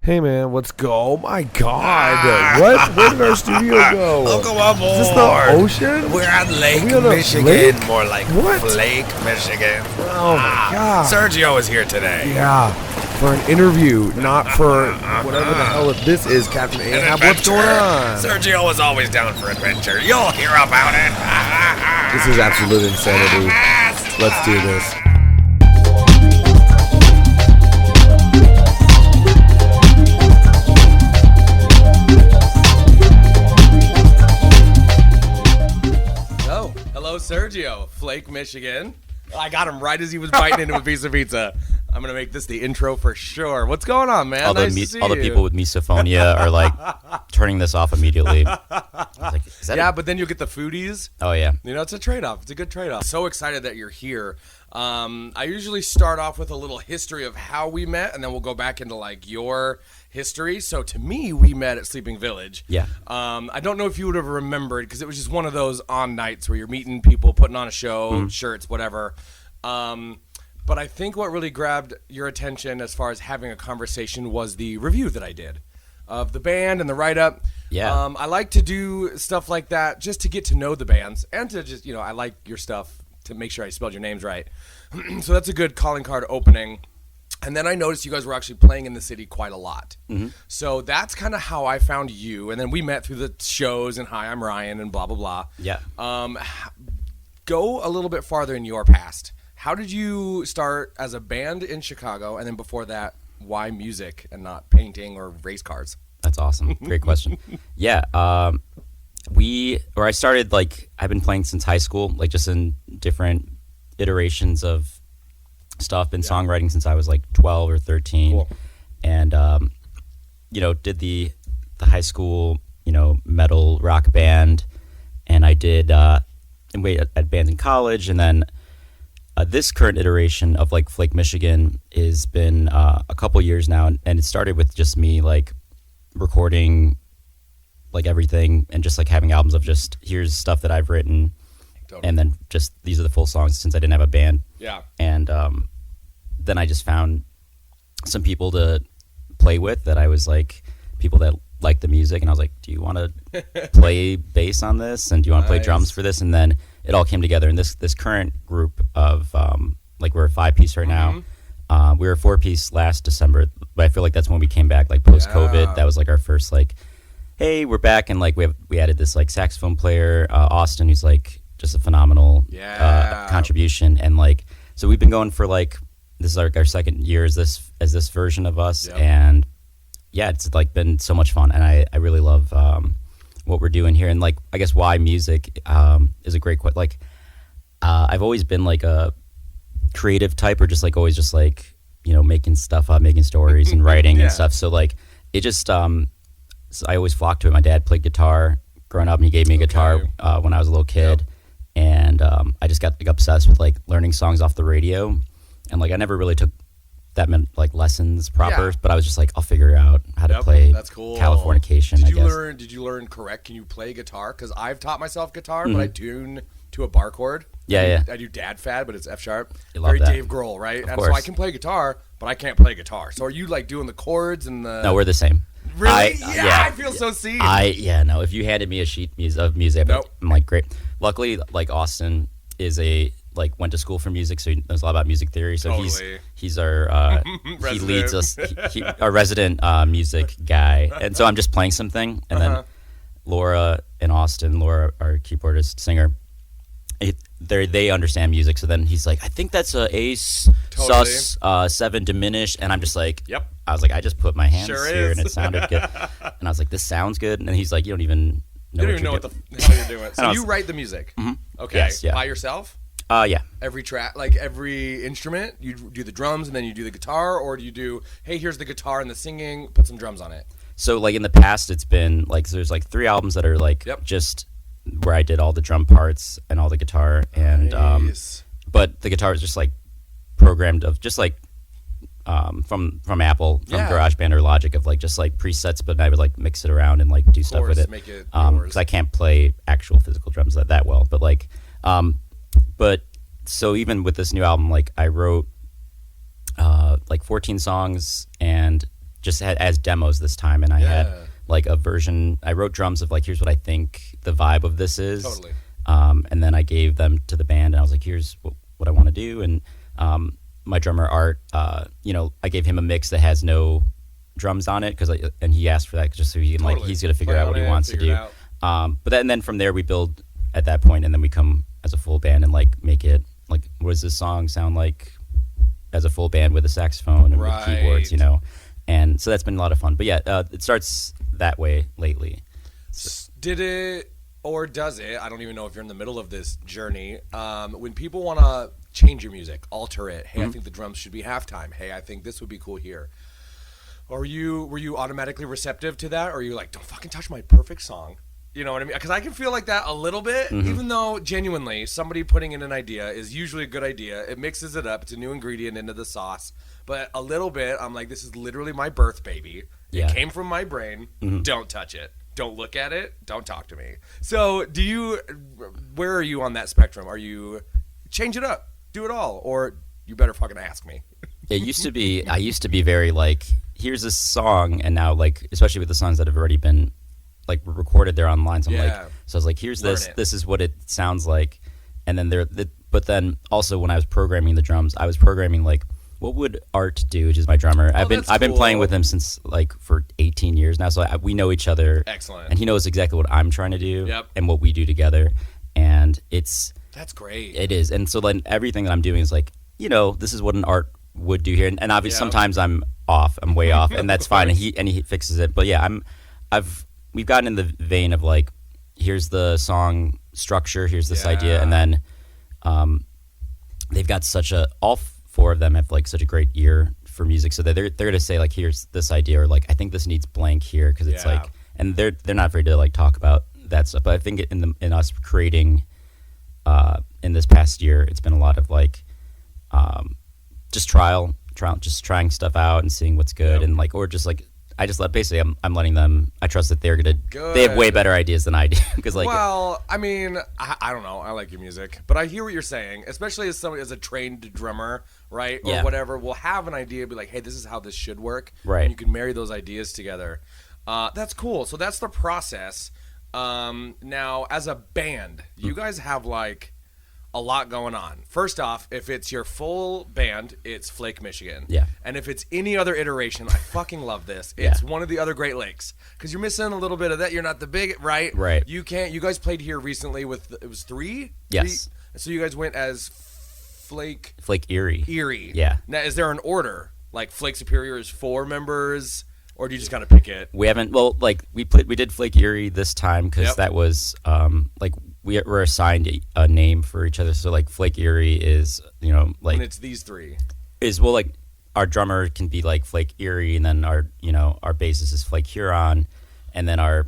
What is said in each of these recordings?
Hey man, let's go. Oh my god. What? Where did our studio go? Welcome aboard. Is this the ocean? We're at Lake we on a Michigan. lake? More like What? Flake Michigan. Oh my god. Sergio is here today. Yeah. For an interview, not for whatever the hell this is, Captain An Ahab. What's adventure. going on? Sergio is always down for adventure. You'll hear about it. This is absolute insanity. Let's do this. Hello, Sergio, Flake Michigan. I got him right as he was biting into a piece of pizza. I'm gonna make this the intro for sure. What's going on, man? All the people with misophonia are like turning this off immediately. Like, is that Yeah, but then you'll get the foodies. Oh yeah. You know, it's a trade-off. It's a good trade-off. So excited that you're here. I usually start off with a little history of how we met, and then we'll go back into like your history. So to me, we met at Sleeping Village. Yeah. I don't know if you would have remembered because it was just one of those on nights where you're meeting people, putting on a show, shirts, whatever. But I think what really grabbed your attention as far as having a conversation was the review that I did of the band and the write-up. Yeah. I like to do stuff like that just to get to know the bands and to just, I like your stuff to make sure I spelled your names right. So that's a good calling card opening. And then I noticed you guys were actually playing in the city quite a lot. So that's kind of how I found you. And then we met through the shows and hi, I'm Ryan and blah, blah, blah. Yeah. Go a little bit farther in your past. How did you start as a band in Chicago? And then before that, why music and not painting or race cars? That's awesome. Great question. Yeah. I started I've been playing since high school, like just in different iterations of stuff. Been songwriting since I was like 12 or 13. Cool. And, did the high school, metal rock band. And I did at bands in college. And then this current iteration of like Flake Michigan has been a couple years now. And it started with just me like recording like everything and just like having albums of just here's stuff that I've written. Totally. And then just these are the full songs since I didn't have a band. Yeah. And then I just found some people to play with that I was like people that liked the music, and I was like, do you want to play bass on this, and do you want to play drums for this? And then it all came together in this current group of we're a 5-piece right now. We were a 4-piece last December, but I feel like that's when we came back like post COVID. That was like our first like, hey, we're back, and like we added this like saxophone player Austin, who's like just a phenomenal contribution, and like so we've been going for like this is like our second year as this version of us, and yeah, it's like been so much fun, and I really love what we're doing here, and like I guess why music is a great question. I've always been like a creative type, or just like always just like making stuff up, making stories and writing and stuff. So like it just so I always flocked to it. My dad played guitar growing up, and he gave me a guitar when I was a little kid, and I just got like obsessed with like learning songs off the radio, and like I never really took that meant like lessons proper, but I was just like, I'll figure out how to play. That's cool. Californication. Did you learn correct? Can you play guitar? Because I've taught myself guitar, but I tune to a bar chord. Yeah. I do dad fad, but it's F sharp. Very Dave Grohl, right? Of and course. so I can play guitar, but I can't play guitar. So are you like doing the chords and the? No, we're the same. Really? I feel so seen. No. If you handed me a sheet of music, I'm like, great. Luckily, like Austin is went to school for music, so he knows a lot about music theory. So he's our he leads us. Our resident music guy, and so I'm just playing something, and then Laura and Austin, Laura, our keyboardist singer, they understand music. So then he's like, I think that's a sus 7 diminished, and I'm just like, yep. I was like, I just put my hands here, is. and it sounded good, and I was like, this sounds good, and then he's like, you don't even know what the hell you're doing. So you write the music, okay? Yes, by yourself. Yeah. Every track, like every instrument, you do the drums and then you do the guitar, or do you do, hey, here's the guitar and the singing, put some drums on it? So like in the past, it's been like there's like 3 albums that are like just where I did all the drum parts and all the guitar, and but the guitar is just like programmed of just like from Apple, from GarageBand or Logic, of like just like presets, but I would like mix it around and like do stuff with it. Make it because I can't play actual physical drums that well, but like but so even with this new album, like I wrote like 14 songs, and just as demos this time, and I Yeah. had like a version. I wrote drums of like, here's what I think the vibe of this is. Totally. And then I gave them to the band, and I was like, here's what I want to do. And my drummer Art, I gave him a mix that has no drums on it and he asked for that just so he can Totally. like he's gonna figure Play out what on he it, wants to figure do. it out. And then from there we build at that point, and then we come as a full band and like make it like, what does this song sound like as a full band with a saxophone and with keyboards, and so that's been a lot of fun. But yeah, it starts that way lately. Did it, or does it, I don't even know if you're in the middle of this journey, when people want to change your music, alter it, hey, I think the drums should be halftime, hey, I think this would be cool here, were you automatically receptive to that, or are you like, don't fucking touch my perfect song? You know what I mean? Because I can feel like that a little bit, even though genuinely somebody putting in an idea is usually a good idea. It mixes it up. It's a new ingredient into the sauce. But a little bit, I'm like, this is literally my birth baby. Yeah. It came from my brain. Don't touch it. Don't look at it. Don't talk to me. So where are you on that spectrum? Are you change it up, do it all, or you better fucking ask me? I used to be very like, here's this song, and now like, especially with the songs that have already been like recorded, they're online. So I'm like, so I was like, here's Learn this. it. This is what it sounds like. And then but then also when I was programming the drums, I was programming like, what would Art do, which is my drummer. I've been playing with him since like for 18 years now, so we know each other. Excellent. And he knows exactly what I'm trying to do. Yep. And what we do together. And that's great. It is. And so then everything that I'm doing is like, this is what an Art would do here. And obviously sometimes I'm way off, and that's fine. And he fixes it. But yeah, we've gotten in the vein of like, here's the song structure, here's this idea, and then they've got all four of them have like such a great ear for music, so they're gonna say like, here's this idea, or like, I think this needs blank here, because it's like, and they're not afraid to like talk about that stuff. But I think in us creating in this past year, it's been a lot of like just just trying stuff out and seeing what's good, and like, or just like, I'm letting them. I trust that they're gonna. Good. They have way better ideas than I do. Because like, well, I mean, I don't know. I like your music, but I hear what you're saying. Especially as somebody as a trained drummer, right, or whatever, will have an idea, be like, hey, this is how this should work, right? And you can marry those ideas together. That's cool. So that's the process. Now, as a band, you guys have like a lot going on. First off, if it's your full band, it's Flake Michigan. Yeah. And if it's any other iteration, I fucking love this. It's one of the other Great Lakes. Because you're missing a little bit of that. You're not the big, right? Right. You guys played here recently with, it was 3? Yes. 3? So you guys went as Flake Erie. Erie. Yeah. Now, is there an order? Like Flake Superior is 4 members? Or do you just kind of pick it? We haven't, well, like, we did Flake Erie this time, because that was, like, we were assigned a name for each other. So like, Flake Erie is, like, And it's these 3. Is, well, like, our drummer can be like Flake Erie, and then our bassist is Flake Huron, and then our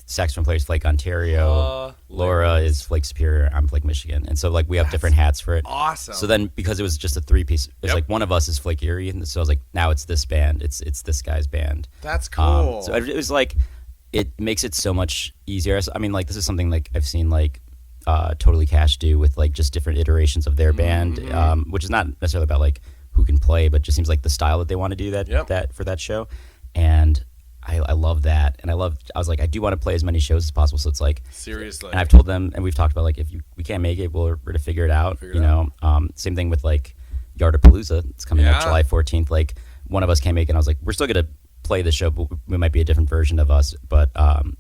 saxophone player is Flake Ontario. Laura is Flake Superior. I'm Flake Michigan. And so like, we have different hats for it. Awesome. So then, because it was just a 3-piece, it's like one of us is Flake Erie, and so I was like, now it's this band. It's this guy's band. That's cool. So it was like, it makes it so much easier. I mean, like, this is something like I've seen like Totally Cash do with like just different iterations of their band, which is not necessarily about like who can play, but just seems like the style that they want to do that for that show. And I love that, and I was like, I do want to play as many shows as possible. So it's like, seriously, and I've told them, and we've talked about like, if we can't make it, we're to figure it out. Same thing with like Yardapalooza. It's coming up July 14th. Like, one of us can't make it, and I was like, we're still gonna play the show, but we might be a different version of us. But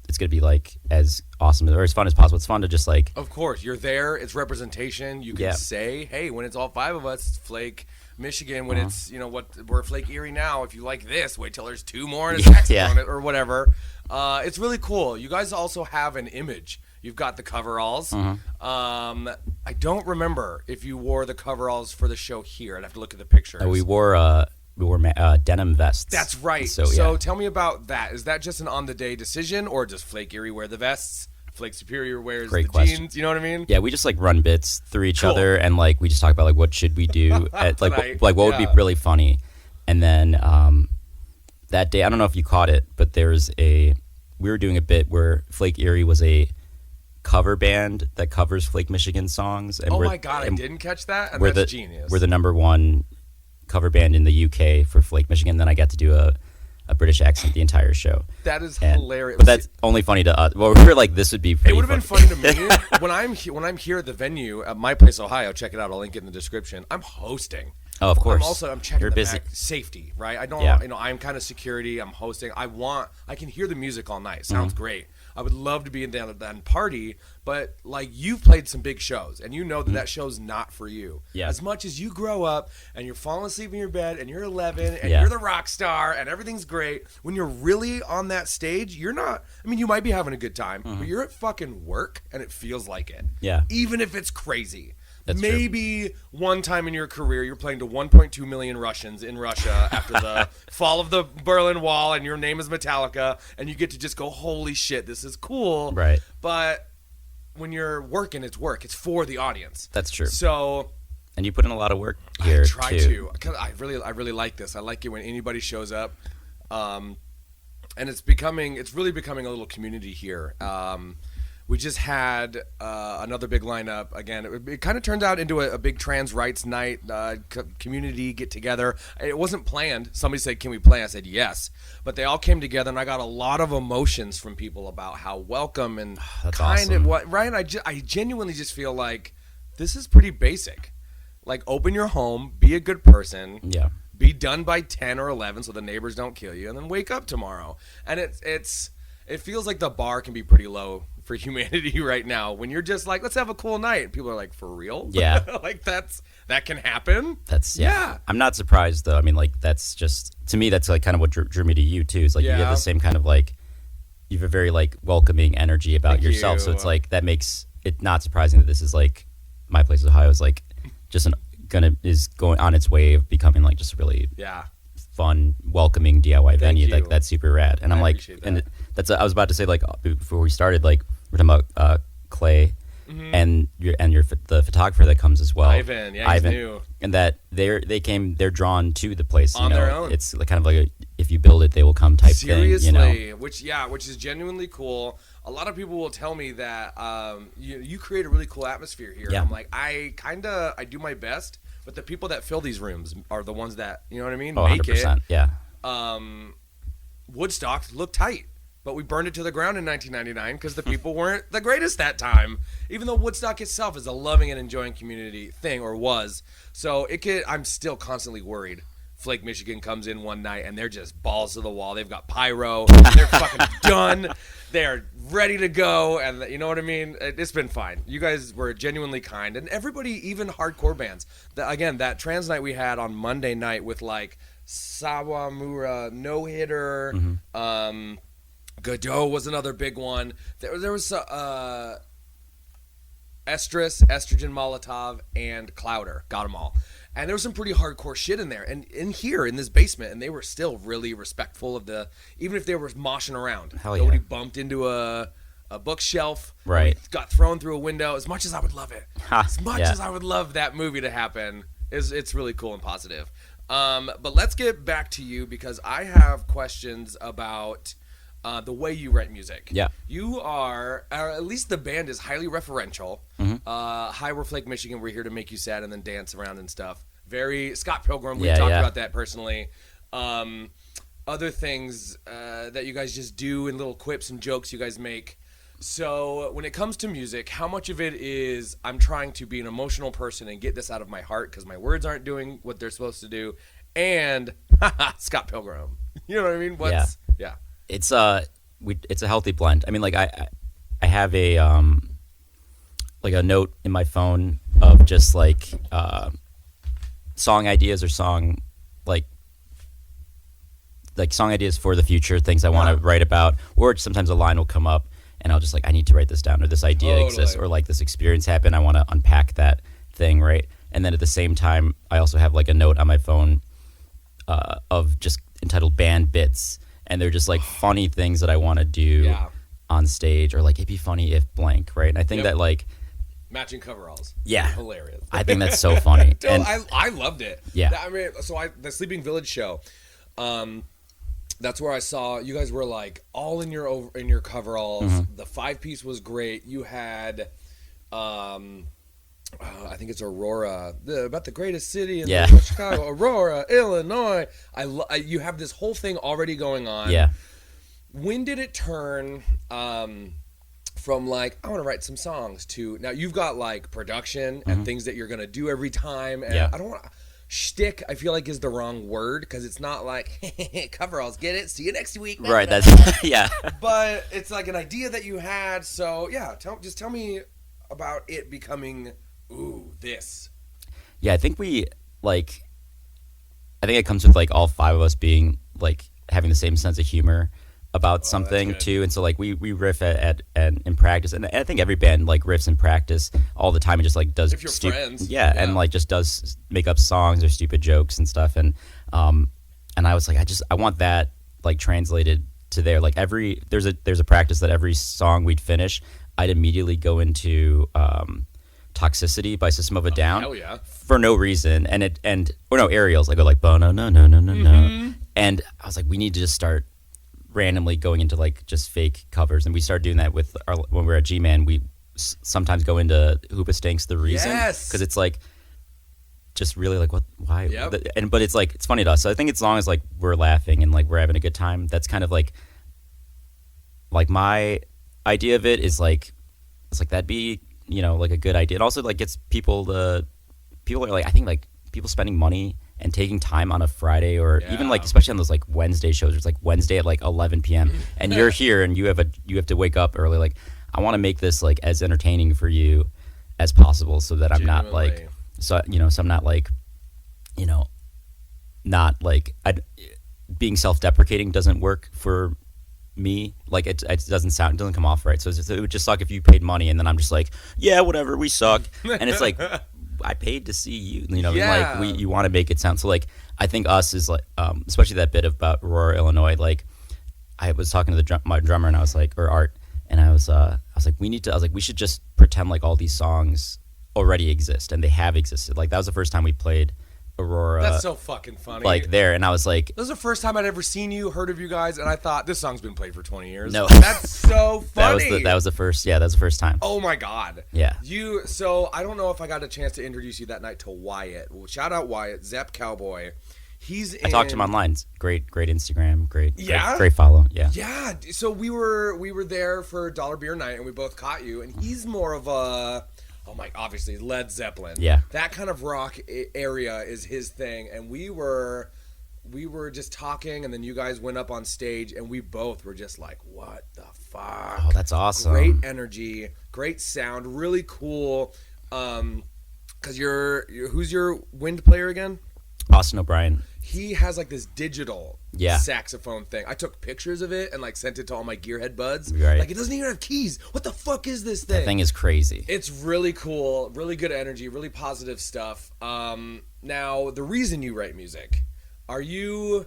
it's gonna be like as awesome or as fun as possible. It's fun to just like, of course, you're there. It's representation. You can say, hey, when it's all 5 of us, it's Flake Michigan. When it's we're Flake Erie now. If you like this, wait till there's 2 more and a saxophone or whatever. It's really cool. You guys also have an image. You've got the coveralls. I don't remember if you wore the coveralls for the show here. I'd have to look at the pictures. We wore denim vests. That's right. So tell me about that. Is that just an on-the-day decision, or does Flake Erie wear the vests? Flake Superior wears the jeans. You know what I mean? Yeah, we just like run bits through each other, and like we just talk about like what should we do at like what would be really funny. And then that day, I don't know if you caught it, but we were doing a bit where Flake Erie was a cover band that covers Flake Michigan songs. And my God, I didn't catch that. And that's genius. We're the #1 cover band in the UK for Flake Michigan. Then I got to do a British accent the entire show. That is hilarious. But that's only funny to us. Well, we were like, this would be pretty It would have been funny to me when I'm here at the venue at my place, Ohio. Check it out. I'll link it in the description. I'm hosting. Oh, of course. I'm checking You're the busy. back safety, right? I don't, Yeah. I'm kind of security. I'm hosting. I can hear the music all night. Sounds great. I would love to be in that party, but like you've played some big shows, and you know that show's not for you. Yeah. As much as you grow up and you're falling asleep in your bed, and you're 11, and Yeah. you're the rock star, and everything's great. When you're really on that stage, you're not. I mean, you might be having a good time, but you're at fucking work, and it feels like it. Yeah. Even if it's crazy. That's true. Maybe one time in your career you're playing to 1.2 million Russians in Russia after the fall of the Berlin Wall, and your name is Metallica, and you get to just go, holy shit, this is cool. Right. But when you're working, it's work. It's for the audience. That's true. So And you put in a lot of work here, I try too. to. 'Cause I really like this. I like it when anybody shows up. And it's really becoming a little community here. We just had another big lineup. Again, it kind of turned out into a big trans rights night, community get together. It wasn't planned. Somebody said, "Can we play?" I said, "Yes." But they all came together, and I got a lot of emotions from people about how welcome and That's kind awesome. of what. Right? I genuinely just feel like this is pretty basic. Like, open your home, be a good person. Yeah. Be done by 10 or 11 so the neighbors don't kill you, and then wake up tomorrow. And it feels like the bar can be pretty low for humanity right now when you're just like, let's have a cool night. People are like, for real? Yeah. Like that can happen? Yeah. I'm not surprised, though. I mean, like, that's just, to me, that's like kind of what drew me to you, too. Is like, you have Yeah. the same kind of like, you have a very like welcoming energy about Thank yourself. So you. it's like, that makes it not surprising that this is like, My Place is Ohio is like, just is going on its way of becoming like just really Yeah. fun, welcoming DIY venue. you. Like, that's super rad. And I'm like, appreciate that. and I was about to say, like, before we started, like, we're talking about Clay and the photographer that comes as well, Ivan. Yeah, he's new. and that they're drawn to the place On their own. It's like kind of like if you build it, they will come type Seriously, thing. You know, which is genuinely cool. A lot of people will tell me that you create a really cool atmosphere here. Yeah. I'm like, I do my best, but the people that fill these rooms are the ones that, you know what I mean, oh, make 100%. it. Yeah, Woodstock looked tight, but we burned it to the ground in 1999 because the people weren't the greatest that time. Even though Woodstock itself is a loving and enjoying community thing, or was, so I'm still constantly worried. Flake Michigan comes in one night and they're just balls to the wall. They've got pyro. They're fucking done. They're ready to go, and you know what I mean? It's been fine. You guys were genuinely kind, and everybody, even hardcore bands. That trans night we had on Monday night with like Sawamura, No Hitter, Godot was another big one. There was Estrus, Estrogen Molotov, and Clouder. Got them all. And there was some pretty hardcore shit in there. And in here, in this basement, and they were still really respectful of even if they were moshing around. Hell yeah. Nobody bumped into a bookshelf. Right. Nobody got thrown through a window. As much as I would love it. As much Yeah. as I would love that movie to happen, it's really cool and positive. But let's get back to you, because I have questions about the way you write music. Yeah. You are, or at least the band is highly referential. Hi, we're Flake Michigan. We're here to make you sad and then dance around and stuff. Very Scott Pilgrim. We talked about that personally. Other things that you guys just do, and little quips and jokes you guys make. So when it comes to music, how much of it is I'm trying to be an emotional person and get this out of my heart because my words aren't doing what they're supposed to do, and Scott Pilgrim. You know what I mean? Yeah. it's a healthy blend. I mean, like I have a like a note in my phone of just like song ideas or song song ideas for the future, things I want to write about, or sometimes a line will come up and I'll just like, I need to write this down, or this idea exists, or like this experience happened, I want to unpack that thing, right? And then at the same time, I also have like a note on my phone of just entitled band bits, and they're just like funny things that I want to do on stage, or like it'd be funny if blank, right? And I think that like matching coveralls. Yeah. Hilarious. I think that's so funny. Dude, And I loved it. Yeah. I mean, the Sleeping Village show, that's where I saw you guys were like all in your coveralls. The 5-piece was great. You had I think it's Aurora, about the greatest city in Yeah. Chicago, Aurora, Illinois. You have this whole thing already going on. Yeah. When did it turn from like, I want to write some songs to now you've got like production and things that you're going to do every time. And Yeah. I don't want to, shtick, I feel like is the wrong word because it's not like, coveralls, get it? See you next week. Right. That's yeah. But it's like an idea that you had. So yeah, tell me about it becoming, ooh, this. Yeah, I think it comes with like all five of us being like having the same sense of humor about something too, and so like we riff at in practice, and I think every band like riffs in practice all the time and just like does if you're friends, yeah, and like just does make up songs or stupid jokes and stuff, and I was like I want that like translated to there. Like there's a practice that every song we'd finish, I'd immediately go into Toxicity by System of a Down. Hell yeah. For no reason, or no aerials. I go like no, and I was like, we need to just start randomly going into like just fake covers, and we started doing that with when we were at G-Man. We sometimes go into Hoopa Stanks The Reason, because it's like just really like why, but it's like it's funny to us. So I think as long as like we're laughing and like we're having a good time, that's kind of like my idea of it is like it's like that'd be like a good idea. It also like gets people are like, I think like people spending money and taking time on a Friday or even like especially on those like Wednesday shows. It's like Wednesday at like 11 p.m. and you're here and you have to wake up early. Like I want to make this like as entertaining for you as possible, so that I'm not like so I'm not like not like being self-deprecating doesn't work for me. Like it doesn't come off right. So it would just suck if you paid money and then I'm just like, yeah, whatever, we suck. And it's like, I paid to see you, like you want to make it sound. So like, I think us is like, especially that bit about Aurora, Illinois. Like I was talking to my drummer and I was like, or Art, and I was like, we should just pretend like all these songs already exist and they have existed. Like that was the first time we played Aurora. That's so fucking funny. Like there, and I was like, this was the first time I'd ever seen you, heard of you guys, and I thought this song's been played for 20 years. No, that's so funny. that was the first. Yeah, that was the first time. Oh my god. Yeah. So I don't know if I got a chance to introduce you that night to Wyatt. Well, shout out Wyatt, Zep Cowboy. I talked to him online. Great Instagram. Great follow. Yeah. Yeah. So we were there for Dollar Beer Night, and we both caught you. And he's more of a, obviously Led Zeppelin. Yeah. That kind of rock area is his thing. And we were just talking, and then you guys went up on stage, and we both were just like, what the fuck? Oh, that's awesome. Great energy, great sound, really cool. Because who's your wind player again? Austin O'Brien. He has like this digital saxophone thing. I took pictures of it and like sent it to all my gearhead buds. Right. Like it doesn't even have keys. What the fuck is this thing? That thing is crazy. It's really cool, really good energy, really positive stuff. Now, the reason you write music, are you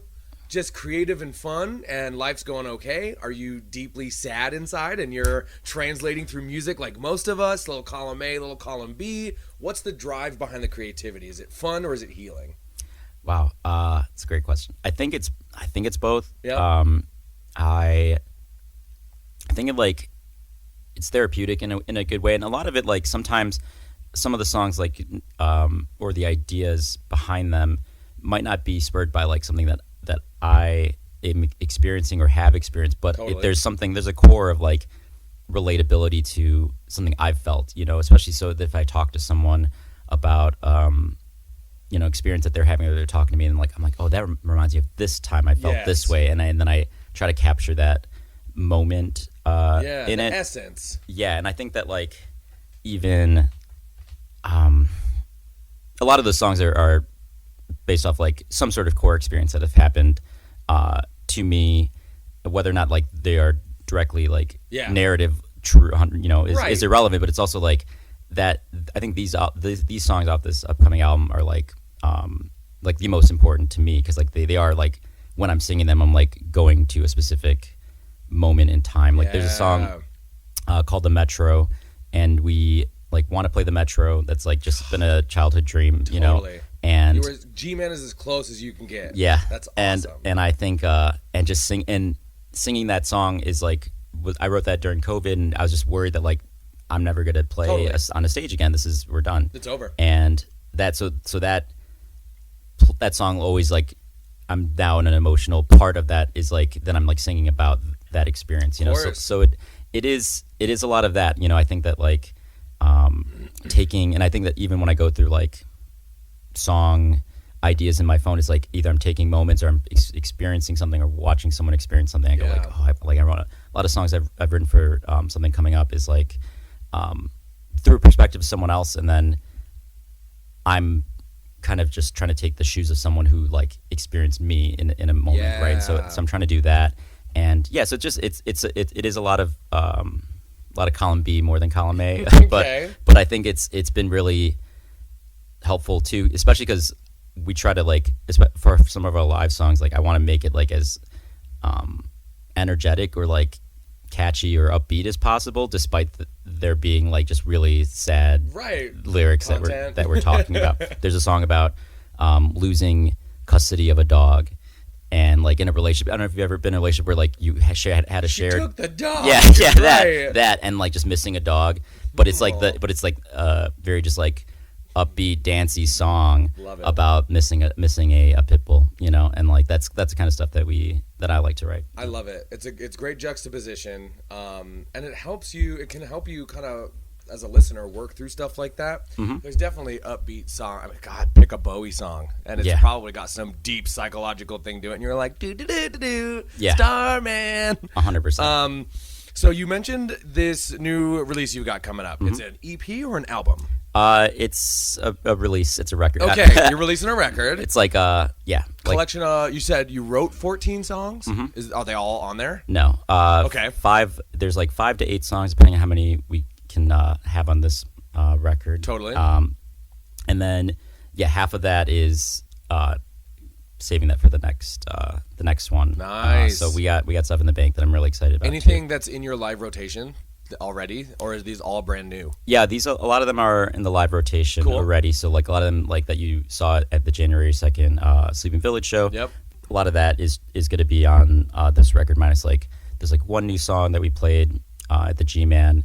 just creative and fun and life's going okay? Are you deeply sad inside and you're translating through music like most of us? Little column A, little column B. What's the drive behind the creativity? Is it fun or is it healing? Wow, it's a great question. I think it's both. Yeah. I think it's therapeutic in a good way, and a lot of it, like sometimes some of the songs like or the ideas behind them might not be spurred by like something that I am experiencing or have experienced, but Totally. There's a core of like relatability to something I've felt, especially so that if I talk to someone about experience that they're having, or they're talking to me, and I'm like, oh, that reminds me of this time I felt this way, and then I try to capture that moment in it. Essence. Yeah, and I think that like even a lot of those songs are based off like some sort of core experience that have happened to me, whether or not like they are directly like narrative true, is irrelevant, but it's also like that. I think these songs off this upcoming album are like the most important to me, because like they are like when I'm singing them, I'm like going to a specific moment in time. Like there's a song called The Metro, and we like want to play The Metro. That's like just been a childhood dream, Totally. And G-Man is as close as you can get. Yeah, that's awesome. And I think and just singing that song is like I wrote that during COVID, and I was just worried that like I'm never gonna play Totally. on a stage again. We're done. It's over. And that that song always like I'm now in an emotional part of that is like then I'm like singing about that experience, you know. So it is a lot of that, you know. I think that like taking, and I think that even when I go through like song ideas in my phone, it's like either I'm taking moments or I'm experiencing something or watching someone experience something. I go like, oh, I wrote a lot of songs I've written for something coming up is like through a perspective of someone else, and then I'm kind of just trying to take the shoes of someone who like experienced me in a moment, right? So I'm trying to do that, and so it is a lot of column B more than column A, but I think it's been really helpful too, especially because we try to like for some of our live songs, like I want to make it like as energetic or like catchy or upbeat as possible, despite there being like just really sad lyrics that we're talking about. There's a song about losing custody of a dog, and like in a relationship. I don't know if you've ever been in a relationship where like you had a shared. She took the dog. That and like just missing a dog, but it's like very just like upbeat dancey song about missing a pit bull, you know, and like that's the kind of stuff that I like to write. I love it. It's great juxtaposition, and it can help you kind of as a listener work through stuff like that. There's definitely upbeat song. I mean, God, pick a Bowie song, and it's probably got some deep psychological thing to it, and you're like, Starman, 100%. So you mentioned this new release you got coming up. It's an EP or an album? It's a release. It's a record. Okay, you're releasing a record. It's like collection. You said you wrote 14 songs. Are they all on there? No. Okay. 5. There's like 5 to 8 songs depending on how many we can have on this record. Totally. And then half of that is saving that for the next one. Nice. So we got stuff in the bank that I'm really excited about. Anything that's in your live rotation already, or is these all brand new? Yeah, a lot of them are in the live rotation already. So like a lot of them like that you saw at the January 2nd Sleeping Village show. Yep. A lot of that is going to be on this record, minus like there's like one new song that we played at the G-Man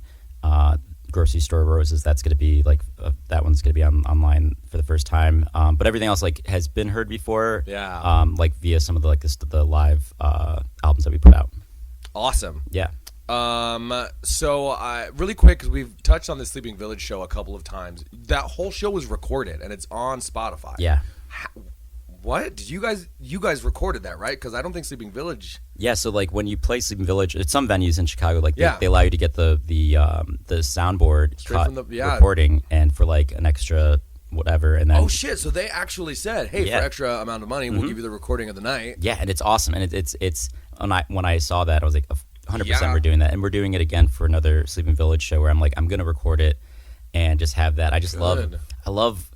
Grocery Store Roses. That's going to be like that one's going to be online for the first time. But everything else like has been heard before. Yeah. Like via some of the live albums that we put out. Awesome. Yeah. So really quick, because we've touched on the Sleeping Village show a couple of times. That whole show was recorded and it's on Spotify. Yeah. What did you guys recorded that, right? Because I don't think Sleeping Village. Yeah. So like when you play Sleeping Village, at some venues in Chicago, like they allow you to get the soundboard cut from recording, and for like an extra whatever, and then oh shit! So they actually said, hey, for extra amount of money, we'll give you the recording of the night. Yeah, and it's awesome, and it's when I saw that, I was like, 100% we're doing that, and we're doing it again for another Sleeping Village show where I'm like, I'm gonna record it and just have that. I love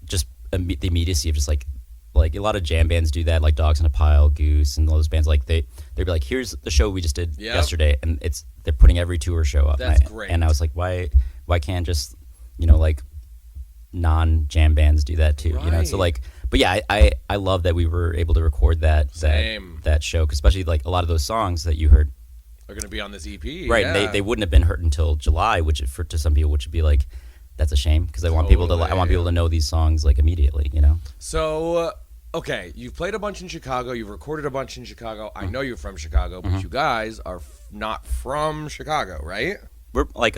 just the immediacy of just like a lot of jam bands do that, like Dogs in a Pile, Goose, and all those bands. Like they'd be like, here's the show we just did yesterday, and they're putting every tour show up. That's great. And I was like, why can't just like non-jam bands do that too? Right. You know, so like, but yeah, I love that we were able to record that show, 'cause especially like a lot of those songs that you heard are going to be on this EP, right? Yeah. They wouldn't have been heard until July, which to some people, which would be like, that's a shame, because I want people to know these songs like immediately, you know. So okay, you've played a bunch in Chicago, you've recorded a bunch in Chicago. I know you're from Chicago, but you guys are not from Chicago, right? We're like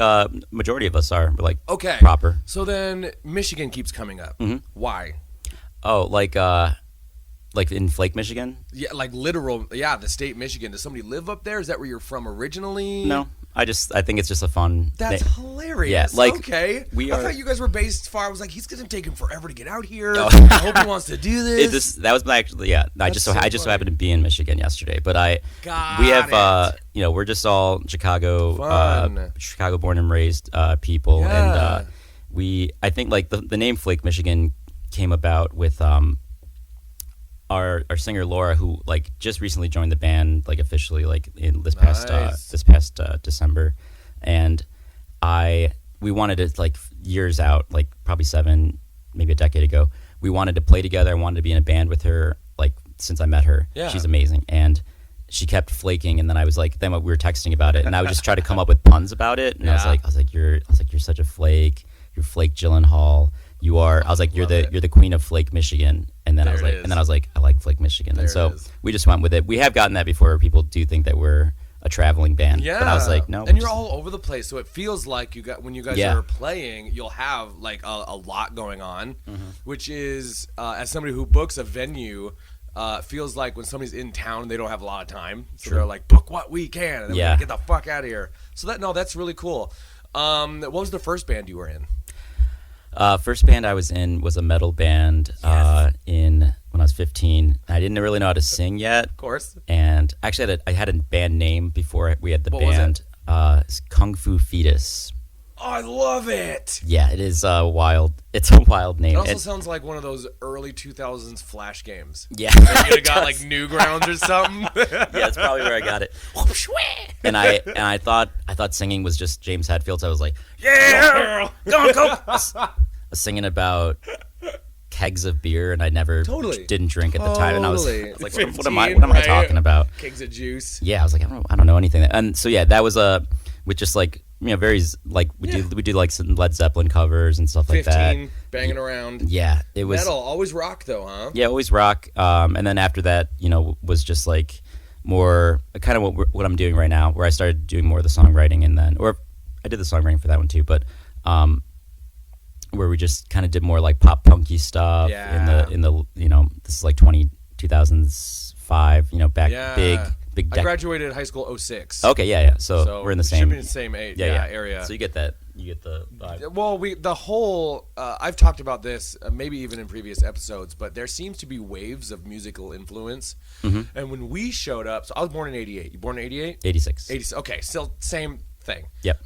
majority of us are. We're like okay proper. So then Michigan keeps coming up. Why? Oh, like in Flake, Michigan? Yeah, like literal. Yeah, the state Michigan. Does somebody live up there? Is that where you're from originally? No, I think it's just a fun. That's hilarious. Yeah, like okay. I thought you guys were based far. I was like, he's gonna take him forever to get out here. Oh. I hope he wants to do this. That was actually I just so happened to be in Michigan yesterday, but we have we're just all Chicago Chicago born and raised people, and I think like the name Flake Michigan came about with our singer Laura, who like just recently joined the band like officially like in this past December, and we wanted to like years out, like probably 7, maybe a decade ago, we wanted to play together. I wanted to be in a band with her like since I met her. Yeah. She's amazing, and she kept flaking, and then I was like, then we were texting about it, and I would just try to come up with puns about it, and I was like, you're such a flake. You're Flake Gyllenhaal. I was like, you're the queen of Flake Michigan, and then I was like, I like Flake Michigan, and so we just went with it. We have gotten that before, where people do think that we're a traveling band. Yeah. But I was like, no. And you're all over the place, so it feels like when you guys are playing, you'll have like a lot going on, which is as somebody who books a venue. Feels like when somebody's in town, they don't have a lot of time, so they're like, book what we can, and then we gotta get the fuck out of here. So that's really cool. What was the first band you were in? First band I was in was a metal band when I was 15. I didn't really know how to sing yet. Of course. And actually, I had a band name before we had the band. Was it? It's Kung Fu Fetus. Oh, I love it. Yeah, it is wild. It's a wild name. It also sounds like one of those early 2000s Flash games. Yeah. You could have got like Newgrounds or something. Yeah, that's probably where I got it. And I thought singing was just James Hetfield, so I was like, yeah, go. I was singing about kegs of beer, and I never didn't drink at the time, and I was like, what am I talking about? Kegs of juice. Yeah, I was like, I don't know anything. And so that was with just like, very like we do like some Led Zeppelin covers and stuff like that. 15 banging around. Yeah, it was metal. Always rock though, huh? Yeah, always rock. And then after that, was just like more kind of what I'm doing right now, where I started doing more of the songwriting, or I did the songwriting for that one too, but where we just kind of did more like pop punky stuff in the this is like 2005, back big. I graduated high school 06. Okay, yeah. So we're in the same. Should be in the same age, area. So you get that. You get the vibe. Well, the whole. I've talked about this maybe even in previous episodes, but there seems to be waves of musical influence. Mm-hmm. And when we showed up, so I was born in '88. You born in '88? 86. 86. Okay, still same thing. Yep.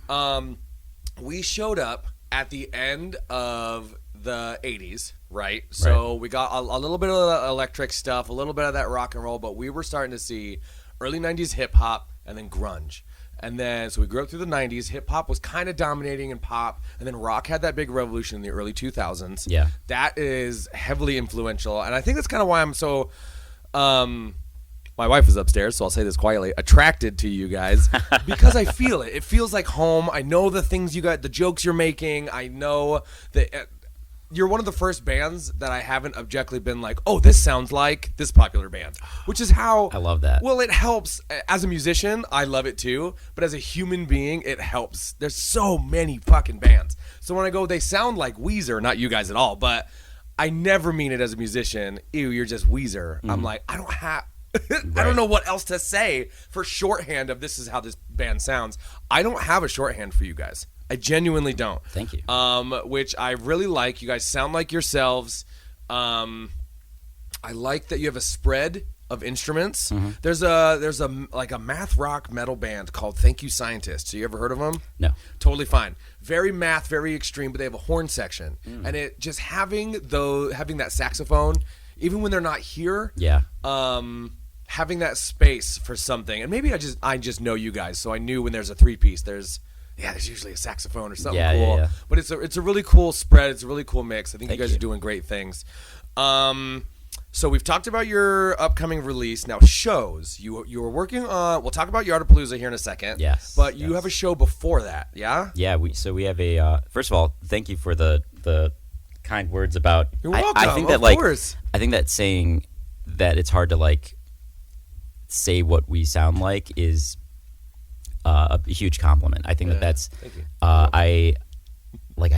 We showed up at the end of the 80s, right? So we got a little bit of the electric stuff, a little bit of that rock and roll, but we were starting to see early 90s hip-hop and then grunge. And then, so we grew up through the 90s. Hip-hop was kind of dominating in pop, and then rock had that big revolution in the early 2000s. Yeah. That is heavily influential, and I think that's kind of why I'm so, my wife is upstairs, so I'll say this quietly, attracted to you guys, because I feel it. It feels like home. I know the things you got, the jokes you're making. I know that you're one of the first bands that I haven't objectively been like, oh, this sounds like this popular band, which is how I love that. Well, it helps as a musician. I love it too, but as a human being, it helps. There's so many fucking bands. So when I go, they sound like Weezer, not you guys at all, but I never mean it as a musician. Ew, you're just Weezer. I'm like, I don't have. I don't know what else to say for shorthand of this is how this band sounds. I don't have a shorthand for you guys. I genuinely don't. Thank you. Which I really like. You guys sound like yourselves. I like that you have a spread of instruments. Mm-hmm. There's a like a math rock metal band called Thank You Scientists. You ever heard of them? No. Totally fine. Very math, very extreme, but they have a horn section. And it just having that saxophone, even when they're not here. Yeah. Having that space for something. And maybe I just know you guys, so I knew when there's a three-piece, there's usually a saxophone or something cool. Yeah. But it's a really cool spread. It's a really cool mix. I think you guys are doing great things. So we've talked about your upcoming release. Now shows. You were working on. We'll talk about Yardapalooza here in a second. Yes. But you have a show before that. Yeah. Yeah. We have a. First of all, thank you for the kind words about. You're welcome. I think that of course. I think that saying that it's hard to say what we sound like is a huge compliment. I think that's. Thank you. I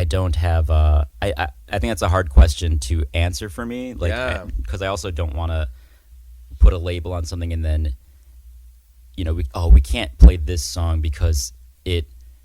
don't have. I think that's a hard question to answer for me. Because I also don't want to put a label on something and then, we can't play this song because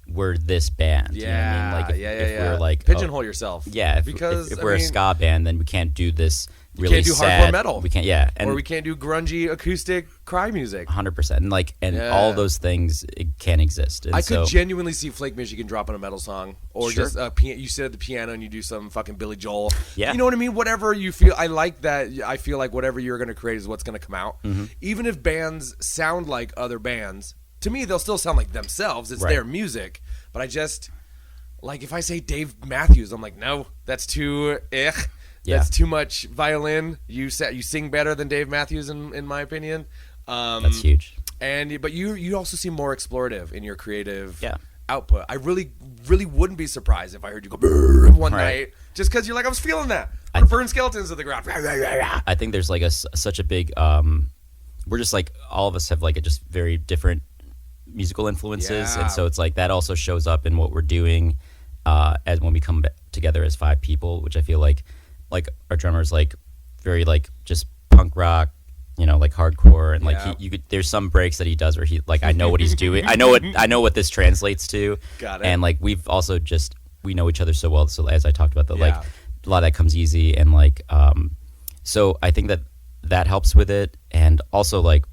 we're this band. Yeah. You know what I mean? If we're like pigeonhole yourself. Yeah. If we're a ska band, then we can't do this. Really can't do sad hardcore metal. We can't, or we can't do grungy acoustic cry music. 100%, and all those things can't exist. And I could genuinely see Flake Michigan dropping a metal song, or just you sit at the piano and you do some fucking Billy Joel. Yeah, you know what I mean. Whatever you feel, I like that. I feel like whatever you're going to create is what's going to come out. Mm-hmm. Even if bands sound like other bands, to me they'll still sound like themselves. It's their music. But I just if I say Dave Matthews, I'm like, no, that's too Yeah. That's too much violin. You sing better than Dave Matthews, in my opinion. That's huge. But you also seem more explorative in your creative Yeah. output. I really wouldn't be surprised if I heard you go "Brrr" one night, just because you're like, I was feeling that. Burn skeletons to the ground. I think there's like such a big. We're just like all of us have like a just very different musical influences, Yeah. and so it's like that also shows up in what we're doing as when we come together as 5 people, which I feel like our drummer's like very like just punk rock, like hardcore, and like there's some breaks that he does where he like I know what he's doing. I know what this translates to. Got it. And like we've also we know each other so well. So as I talked about, like a lot of that comes easy, and like so I think that helps with it, and also like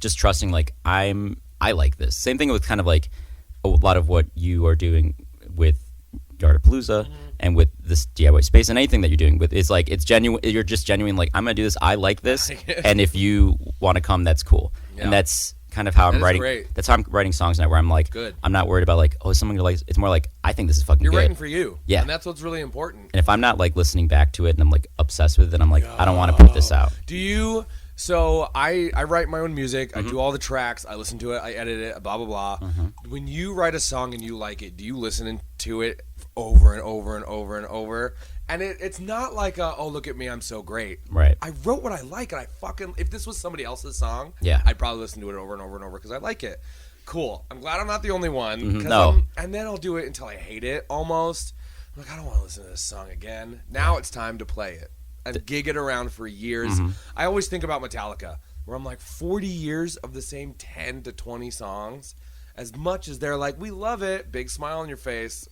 just trusting like I like this. Same thing with kind of like a lot of what you are doing with Yardapalooza and with this DIY space, and anything that you're doing with is like it's genuine. You're just genuine. Like I'm gonna do this. I like this, and if you want to come, that's cool. Yeah. And that's kind of how I'm writing. Great. That's how I'm writing songs now. Where I'm like, Good. I'm not worried about like, oh, is someone gonna like. It's more like I think this is fucking You're good. writing for you. Yeah. And that's what's really important. And if I'm not like listening back to it and I'm like obsessed with it, then I'm like, I don't want to put this out. Do you? So I write my own music. I do all the tracks. I listen to it. I edit it. Blah blah blah. When you write a song and you like it, do you listen to it over and over and over and over? And it's not like oh look at me, I'm so great. Right. I wrote what I like, and I fucking if this was somebody else's song, Yeah. I'd probably listen to it over and over and over because I like it. Cool. I'm glad I'm not the only one. 'Cause No. and then I'll do it until I hate it almost. I'm like, I don't want to listen to this song again. Now it's time to play it and gig it around for years. I always think about Metallica, where I'm like 40 years of the same 10 to 20 songs. As much as they're like, we love it, big smile on your face.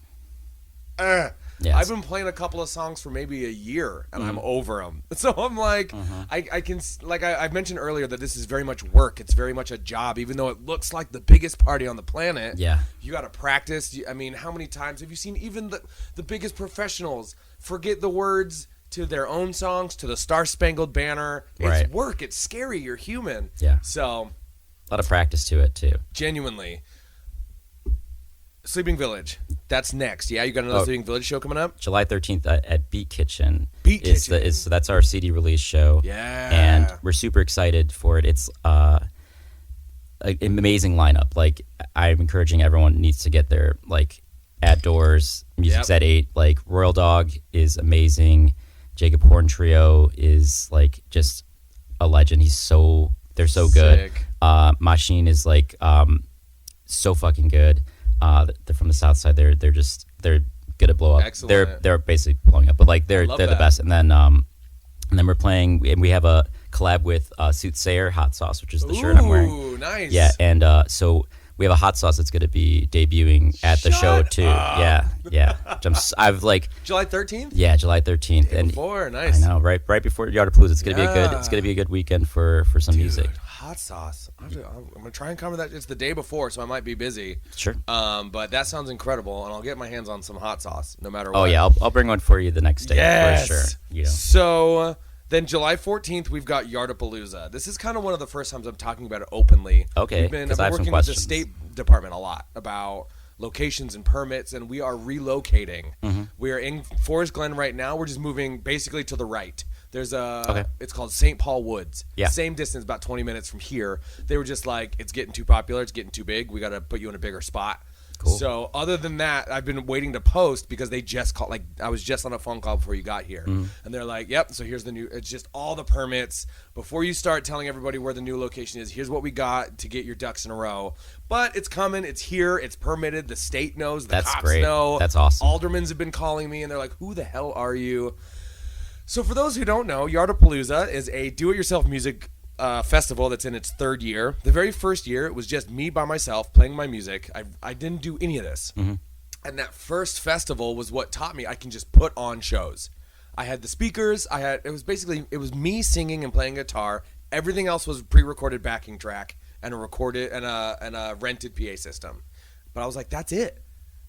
I've been playing a couple of songs for maybe a year, and I'm over them. So I'm like, I can, like I mentioned earlier that this is very much work. It's very much a job, even though it looks like the biggest party on the planet. Yeah. You got to practice. I mean, how many times have you seen even the biggest professionals forget the words to their own songs, to the Star Spangled Banner? It's work. It's scary. You're human. Yeah. So. A lot of practice to it too. Genuinely. Sleeping Village. That's next. Yeah, you got another Sleeping Village show coming up? July 13th at Beat Kitchen. Kitchen. So that's our CD release show. Yeah. And we're super excited for it. It's an amazing lineup. Like I'm encouraging everyone needs to get there. Like at doors, music's at 8. Like Royal Dog is amazing. Jacob Horn Trio is like just a legend. They're so good. Sick. Machine is like so fucking good. They're from the South Side. They're gonna blow up. Excellent. They're basically blowing up, but like they're the best. And then we're playing, and we have a collab with Soothsayer Hot Sauce, which is the shirt I'm wearing. Ooh, nice. Yeah, and so we have a hot sauce that's gonna be debuting at the show too. Yeah. I've like July 13th? Yeah, July 13th. And nice. I know, right before Yardapalooza. It's gonna be a good weekend for some music. Hot sauce. I'm gonna try and cover that. It's the day before, so I might be busy. Sure. But that sounds incredible, and I'll get my hands on some hot sauce no matter what. Oh yeah, I'll bring one for you the next day for sure. So then July 14th, we've got Yardapalooza. This is kind of one of the first times I'm talking about it openly. Okay. I've been working with the State Department a lot about locations and permits, and we are relocating. We are in Forest Glen right now. We're just moving basically to the right. There's it's called St. Paul Woods. Yeah. Same distance, about 20 minutes from here. They were just like, it's getting too popular. It's getting too big. We got to put you in a bigger spot. Cool. So other than that, I've been waiting to post because they just called. Like I was just on a phone call before you got here, and they're like, "Yep." So here's the new. It's just all the permits before you start telling everybody where the new location is. Here's what we got to get your ducks in a row. But it's coming. It's here. It's permitted. The state knows. The That's cops great. know. That's awesome. Aldermans have been calling me, and they're like, "Who the hell are you?" So for those who don't know, Yardapalooza is a do-it-yourself music festival that's in its 3rd year. The very first year, it was just me by myself playing my music. I didn't do any of this. And that first festival was what taught me I can just put on shows. I had the speakers. It was me singing and playing guitar. Everything else was pre-recorded backing track and a rented PA system. But I was like, that's it.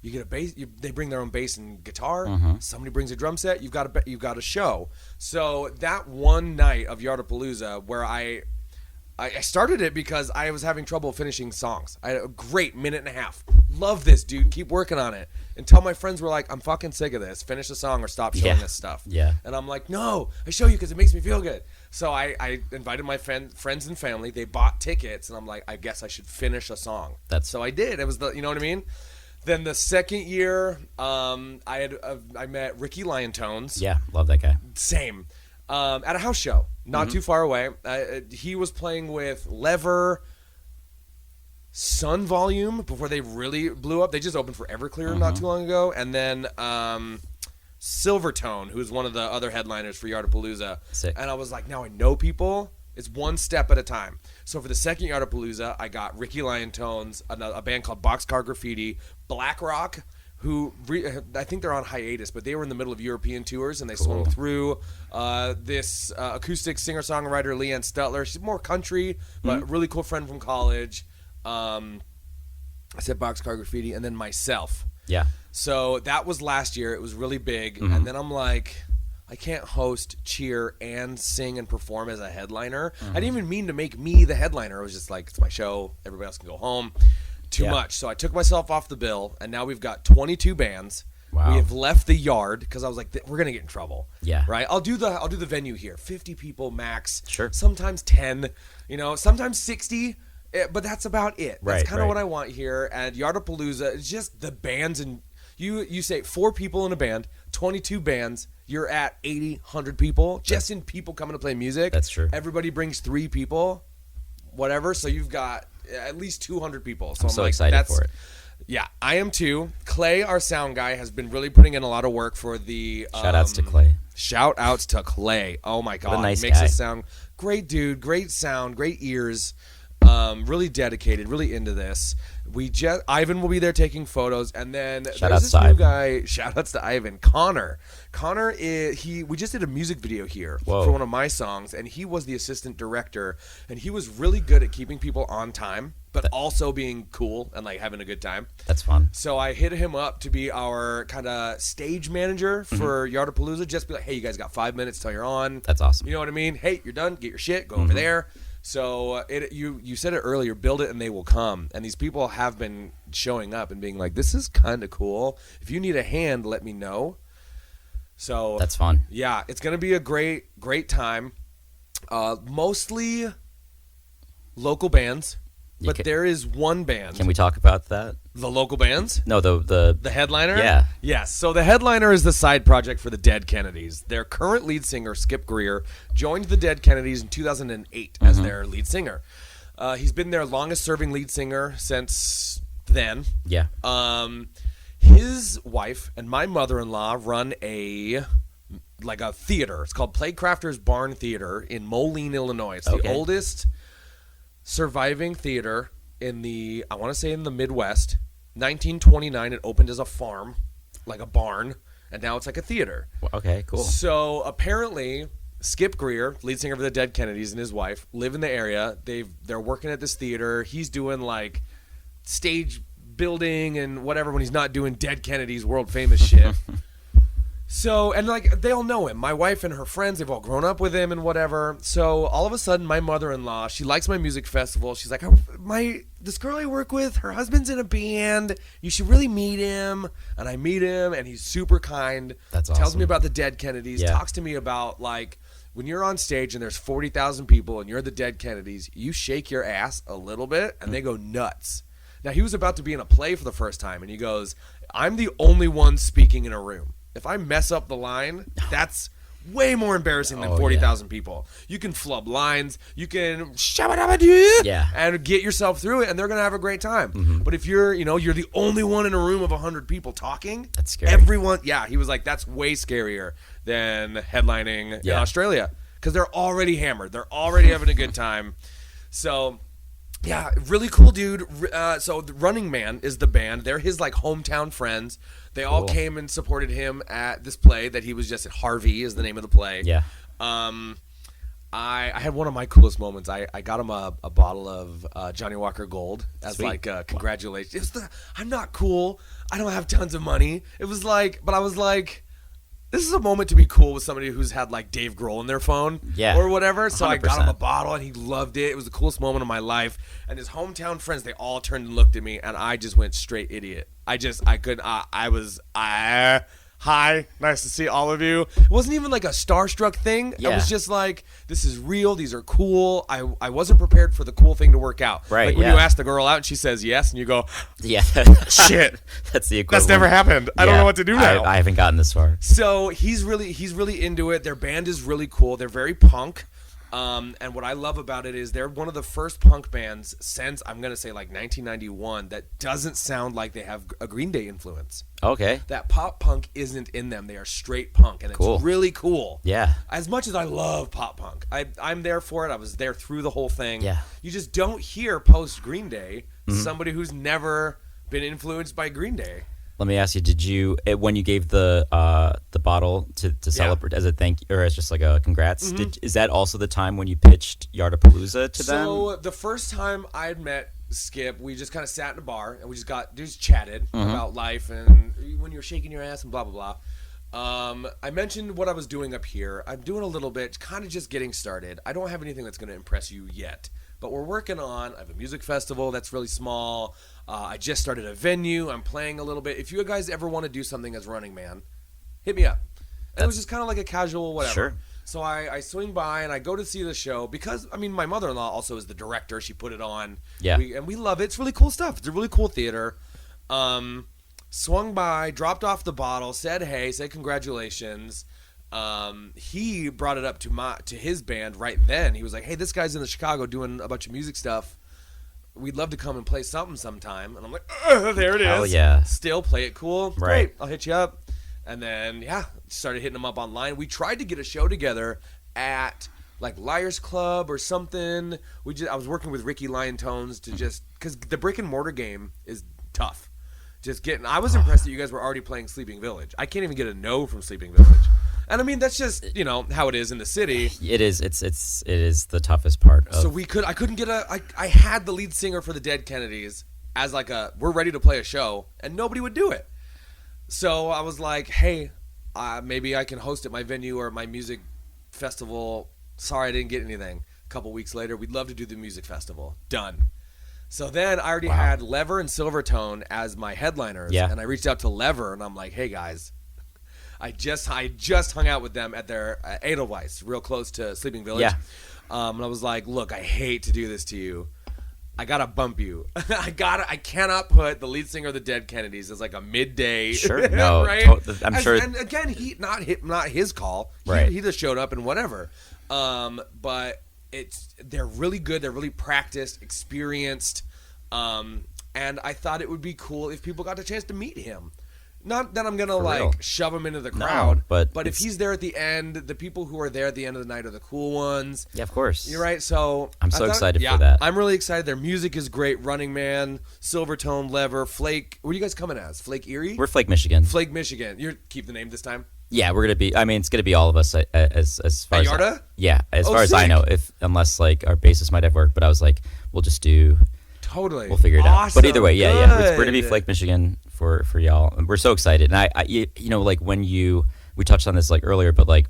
You get a bass. They bring their own bass and guitar. Somebody brings a drum set. You've got a show. So that one night of Yardapalooza, where I started it because I was having trouble finishing songs. I had a great minute and a half. love this, dude. Keep working on it. Until my friends were like, I'm fucking sick of this. Finish the song or stop showing this stuff. Yeah. And I'm like, no, I show you because it makes me feel good. So I invited my friends and family. They bought tickets, and I'm like, I guess I should finish a song. So I did. It was you know what I mean? Then the second year, I met Ricky Liontones. Yeah, love that guy. Same. At a house show, not too far away. He was playing with Lever, Sun Volume before they really blew up. They just opened for Everclear not too long ago. And then Silvertone, who's one of the other headliners for Yardapalooza. Sick. And I was like, now I know people. It's one step at a time. So for the second Yardapalooza, I got Ricky Liontones, a band called Boxcar Graffiti, Black Rock, who I think they're on hiatus, but they were in the middle of European tours, and they swung through. This acoustic singer-songwriter, Leanne Stutler. She's more country, but really cool friend from college. I said Boxcar Graffiti, and then myself. Yeah. So that was last year. It was really big. And then I'm like, I can't host, cheer, and sing and perform as a headliner. I didn't even mean to make me the headliner. I was just like, it's my show. Everybody else can go home. Too much. So I took myself off the bill, and now we've got 22 bands. Wow. We have left the yard because I was like, we're gonna get in trouble. Yeah. Right. I'll do the venue here. 50 people max. Sure. Sometimes 10. Sometimes 60. But that's about it. That's kind of what I want here. And Yardapalooza is just the bands, and you say 4 people in a band, 22 bands. You're at 80, 100 people just in people coming to play music. That's true. Everybody brings 3 people, whatever. So you've got at least 200 people. So I'm so excited for it. Yeah, I am too. Clay, our sound guy, has been really putting in a lot of work for the. Shout outs to Clay. Shout outs to Clay. Oh my God, what a nice makes guy. it sound great, dude. Great sound, great ears. Really dedicated, really into this. Ivan will be there taking photos, and then there's this new guy. Shout outs to Ivan. Connor we just did a music video here for one of my songs, and he was the assistant director, and he was really good at keeping people on time, but also being cool and like having a good time. That's fun. So I hit him up to be our kind of stage manager for Yardapalooza. Just be like, hey, you guys got 5 minutes till you're on. That's awesome. You know what I mean? Hey, you're done. Get your shit. Go over there. So you said it earlier, build it and they will come. And these people have been showing up and being like, this is kind of cool. If you need a hand, let me know. So that's fun. Yeah, it's going to be a great time. Mostly local bands, but there is one band. Can we talk about that? The local bands? No, the headliner? Yeah. Yes. So the headliner is the side project for the Dead Kennedys. Their current lead singer, Skip Greer, joined the Dead Kennedys in 2008 as their lead singer. He's been their longest serving lead singer since then. Yeah. His wife and my mother-in-law run a theater. It's called Playcrafters Barn Theater in Moline, Illinois. It's the oldest surviving theater in the Midwest. 1929, it opened as a farm, like a barn, and now it's like a theater. Okay, cool. So apparently, Skip Greer, lead singer for the Dead Kennedys, and his wife live in the area. They're working at this theater. He's doing like stage building and whatever when he's not doing Dead Kennedys world famous shit. So, and like, they all know him. My wife and her friends, they've all grown up with him and whatever. So, all of a sudden, my mother-in-law, she likes my music festival. She's like, this girl I work with, her husband's in a band. You should really meet him. And I meet him, and he's super kind. That's awesome. Tells me about the Dead Kennedys. Yeah. Talks to me about, like, when you're on stage and there's 40,000 people and you're the Dead Kennedys, you shake your ass a little bit, and they go nuts. Now, he was about to be in a play for the first time, and he goes, I'm the only one speaking in a room. If I mess up the line, that's way more embarrassing than 40,000 people. You can flub lines, you can and get yourself through it, and they're going to have a great time. But if you're the only one in a room of 100 people talking, that's scary. He was like, that's way scarier than headlining in Australia because they're already hammered. They're already having a good time. So, yeah, really cool dude. So the Running Man is the band. They're his like hometown friends. They all came and supported him at this play that he was just at. Harvey is the name of the play. Yeah. I had one of my coolest moments. I got him a bottle of Johnny Walker Gold as like congratulations. I'm not cool. I don't have tons of money. It was like, but I was like, this is a moment to be cool with somebody who's had like Dave Grohl in their phone or whatever. So I got him a bottle and he loved it. It was the coolest moment of my life. And his hometown friends, they all turned and looked at me and I just went straight idiot. Hi, nice to see all of you. It wasn't even like a starstruck thing. Yeah. It was just like, this is real. These are cool. I wasn't prepared for the cool thing to work out. Right, like when you ask the girl out and she says yes and you go, yeah, shit. That's the equivalent. That's never happened. I don't know what to do now. I haven't gotten this far. So he's really into it. Their band is really cool. They're very punk. And what I love about it is they're one of the first punk bands since, I'm going to say like 1991, that doesn't sound like they have a Green Day influence. Okay. That pop punk isn't in them. They are straight punk, and it's really cool. Yeah. As much as I love pop punk, I'm there for it. I was there through the whole thing. Yeah. You just don't hear post Green Day somebody who's never been influenced by Green Day. Let me ask you: did you, when you gave the bottle to celebrate as a thank you or as just like a congrats? Is that also the time when you pitched Yardapalooza to them? So the first time I had met Skip, we just kind of sat in a bar and we just chatted about life and when you're shaking your ass and blah blah blah. I mentioned what I was doing up here. I'm doing a little bit, kind of just getting started. I don't have anything that's going to impress you yet, but we're working on. I have a music festival that's really small. I just started a venue. I'm playing a little bit. If you guys ever want to do something as Running Man, hit me up. And it was just kind of like a casual whatever. Sure. So I swing by and I go to see the show because, I mean, my mother-in-law also is the director. She put it on. Yeah. And we love it. It's really cool stuff. It's a really cool theater. Swung by, dropped off the bottle, said hey, said congratulations. He brought it up to his band right then. He was like, hey, this guy's in the Chicago doing a bunch of music stuff. We'd love to come and play something sometime. And I'm like, there it is. Hell yeah. Still play it cool. Right. Great. I'll hit you up. And then, started hitting them up online. We tried to get a show together at like Liars Club or something. I was working with Ricky Lion Tones to just, because the brick and mortar game is tough. I was impressed that you guys were already playing Sleeping Village. I can't even get a no from Sleeping Village. And I mean, that's just, how it is in the city. It is. It is the toughest part. So I couldn't get I had the lead singer for the Dead Kennedys as like we're ready to play a show, and nobody would do it. So I was like, hey, maybe I can host at my venue or my music festival. Sorry, I didn't get anything. A couple weeks later, we'd love to do the music festival. Done. So then I already had Lever and Silvertone as my headliners, and I reached out to Lever, and I'm like, hey guys, I just hung out with them at their Edelweiss, real close to Sleeping Village. Yeah. And I was like, look, I hate to do this to you. I gotta bump you. I cannot put the lead singer of the Dead Kennedys as like a midday. Sure, no, right? I'm sure. And again, not his call. Right. He just showed up and whatever. But they're really good. They're really practiced, experienced. And I thought it would be cool if people got the chance to meet him. Not that I'm going to shove him into the crowd, but if he's there at the end, the people who are there at the end of the night are the cool ones. Yeah, of course. You're right. So I'm so excited for that. I'm really excited. Their music is great. Running Man, Silvertone, Lever, Flake. What are you guys coming as? Flake Erie? We're Flake Michigan. Flake Michigan. You keep the name this time? Yeah, we're going to be, it's going to be all of us as far at as Yarda? As far as sick. I know, unless like our bassist might have worked, but I was like, we'll just do. Totally. We'll figure it out. But either way, yeah. We're going to be Good. Flake Michigan for y'all. And we're so excited. And like when we touched on this like earlier, but like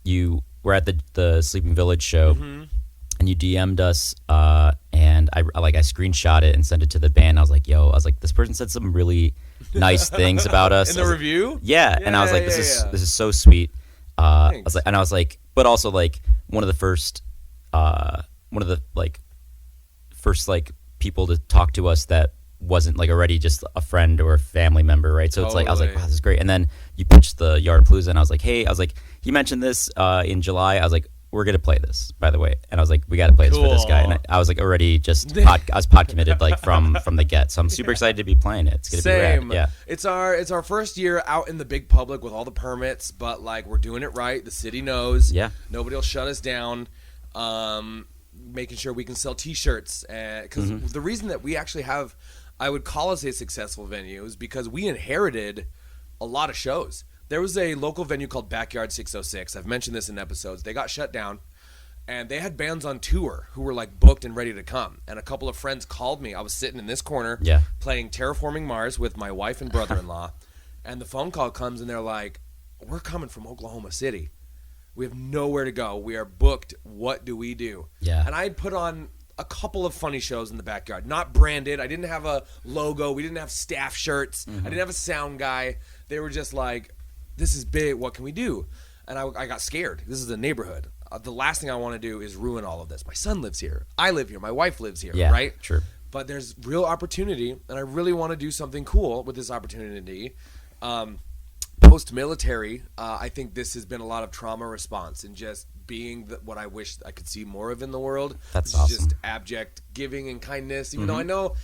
you were at the Sleeping Village show and you DM'd us and I screenshot it and sent it to the band. I was like, this person said some really nice things about us. In the review? Yeah. And I was like, this is so sweet. I was like, but also like one of the first people to talk to us that wasn't like already just a friend or a family member, right? So it's like I was like, wow, this is great. And then you pitched the Yardapalooza, and I was like, hey, he mentioned this in July. I was like, we're gonna play this, by the way. And I was like, we got to play this for this guy. And I was like already just I was pod committed like from the get. So I'm super excited to be playing it. It's gonna be rad. Yeah. It's our first year out in the big public with all the permits, but like we're doing it right. The city knows. Yeah. Nobody will shut us down. Making sure we can sell T-shirts, because the reason that we actually have, I would call us a successful venue, is because we inherited a lot of shows. There was a local venue called Backyard 606. I've mentioned this in episodes. They got shut down, and they had bands on tour who were like booked and ready to come. And a couple of friends called me. I was sitting in this corner playing Terraforming Mars with my wife and brother-in-law, and the phone call comes, and they're like, we're coming from Oklahoma City. We have nowhere to go. We are booked. What do we do? Yeah. And I had put on a couple of funny shows in the backyard, not branded. I didn't have a logo. We didn't have staff shirts. I didn't have a sound guy. They were just like, this is big. What can we do? And I got scared. This is a neighborhood. The last thing I want to do is ruin all of this. My son lives here. I live here. My wife lives here, right? True. But there's real opportunity, and I really want to do something cool with this opportunity. Post-military, I think this has been a lot of trauma response and just being what I wish I could see more of in the world. That's awesome. awesome. Just abject giving and kindness, even though I know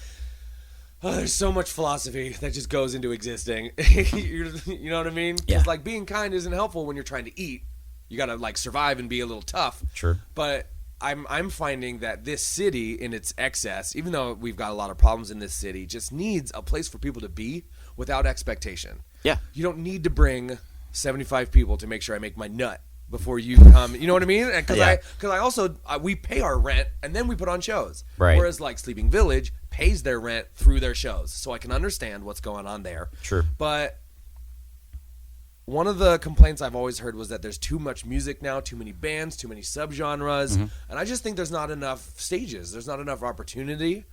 there's so much philosophy that just goes into existing. You know what I mean? Yeah. Because like being kind isn't helpful when you're trying to eat. You got to like survive and be a little tough. True. But I'm finding that this city in its excess, even though we've got a lot of problems in this city, just needs a place for people to be without expectation. Yeah. You don't need to bring 75 people to make sure I make my nut before you come. You know what I mean? Because I also we pay our rent and then we put on shows. Right. Whereas like Sleeping Village pays their rent through their shows, so I can understand what's going on there. True. But one of the complaints I've always heard was that there's too much music now, too many bands, too many subgenres, and I just think there's not enough stages. There's not enough opportunity